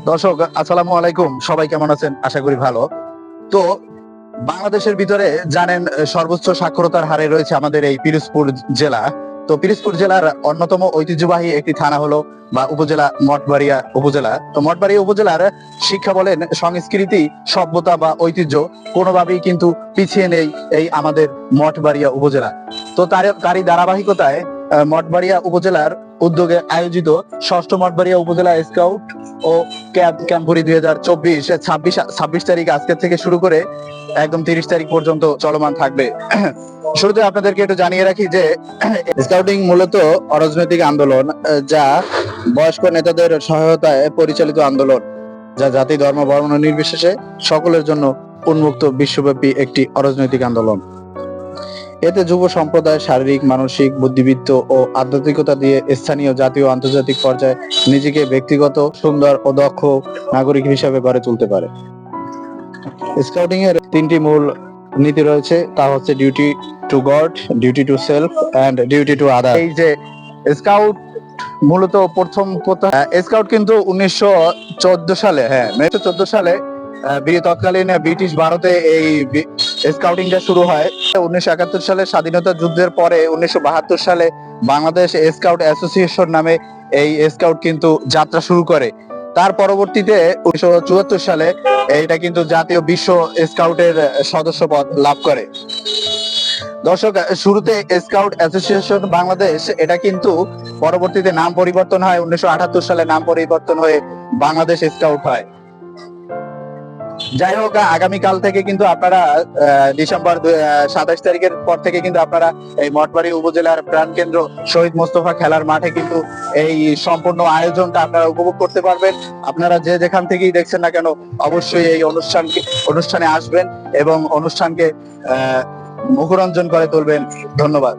দর্শক, আসসালামু আলাইকুম। সবাই কেমন আছেন? আশা করি ভালো। তো বাংলাদেশের ভিতরে জানেন সর্বোচ্চ সাক্ষরতার হারে রয়েছে আমাদের এই পিরোজপুর জেলা। তো পিরোজপুর জেলার অন্যতম ঐতিহ্যবাহী একটি থানা হলো বা উপজেলা মঠবাড়িয়া উপজেলা। তো মঠবাড়িয়া উপজেলার শিক্ষা বলেন, সংস্কৃতি, সভ্যতা বা ঐতিহ্য কোনোভাবেই কিন্তু পিছিয়ে নেই এই আমাদের মঠবাড়িয়া উপজেলা। তো তারই ধারাবাহিকতায় মঠবাড়িয়া উপজেলার উদ্যোগে আয়োজিত ষষ্ঠ মঠবাড়িয়া উপজেলা স্কাউট ও ক্যাম্পরি 2024 ছাব্বিশ তারিখ আজকের থেকে শুরু করে একদম 30 তারিখ পর্যন্ত চলমান থাকবে। শুরুতে আপনাদেরকে একটু জানিয়ে রাখি যে স্কাউটিং মূলত অরাজনৈতিক আন্দোলন, যা বয়স্ক নেতাদের সহায়তায় পরিচালিত আন্দোলন, যা জাতি ধর্ম বর্ণ নির্বিশেষে সকলের জন্য উন্মুক্ত বিশ্বব্যাপী একটি অরাজনৈতিক আন্দোলন। এতে যুব সম্প্রদায় শারীরিক, মানসিক, বুদ্ধিবৃত্ত ও আধ্যাত্মিকতা দিয়ে স্থানীয়, জাতীয় ও আন্তর্জাতিক পর্যায়ে নিজেকে ব্যক্তিগত, সুন্দর ও দক্ষ নাগরিক হিসেবে গড়ে তুলতে পারে। স্কাউটিং এর তিনটি মূল নীতি রয়েছে, তা হচ্ছে duty to God, duty to self and duty to other. এই যে স্কাউট মূলত স্কাউট কিন্তু 1914 সালে, 1914 সালে তৎকালীন ব্রিটিশ ভারতে এই স্কাউটিংটা শুরু হয়। 1971 সালে স্বাধীনতা যুদ্ধের পরে 1972 সালে বাংলাদেশ স্কাউট অ্যাসোসিয়েশন নামে এই স্কাউট কিন্তু যাত্রা শুরু করে। তার পরবর্তীতে 1974 সালে এটা কিন্তু জাতীয় বিশ্ব স্কাউটের সদস্য পদ লাভ করে। দর্শক, শুরুতে স্কাউট অ্যাসোসিয়েশন বাংলাদেশ, এটা কিন্তু পরবর্তীতে নাম পরিবর্তন হয়। 1978 সালে নাম পরিবর্তন হয়ে বাংলাদেশ স্কাউট হয়। যাই হোক, আগামীকাল থেকে কিন্তু আপনারা ডিসেম্বর 27 তারিখের পর থেকে কিন্তু আপনারা এই মঠবাড়ি উপজেলার প্রাণকেন্দ্র শহীদ মোস্তফা খেলার মাঠে কিন্তু এই সম্পূর্ণ আয়োজনটা আপনারা উপভোগ করতে পারবেন। আপনারা যে যেখান থেকেই দেখছেন না কেন, অবশ্যই এই অনুষ্ঠানে আসবেন এবং অনুষ্ঠানকে মুখরঞ্জন করে তুলবেন। ধন্যবাদ।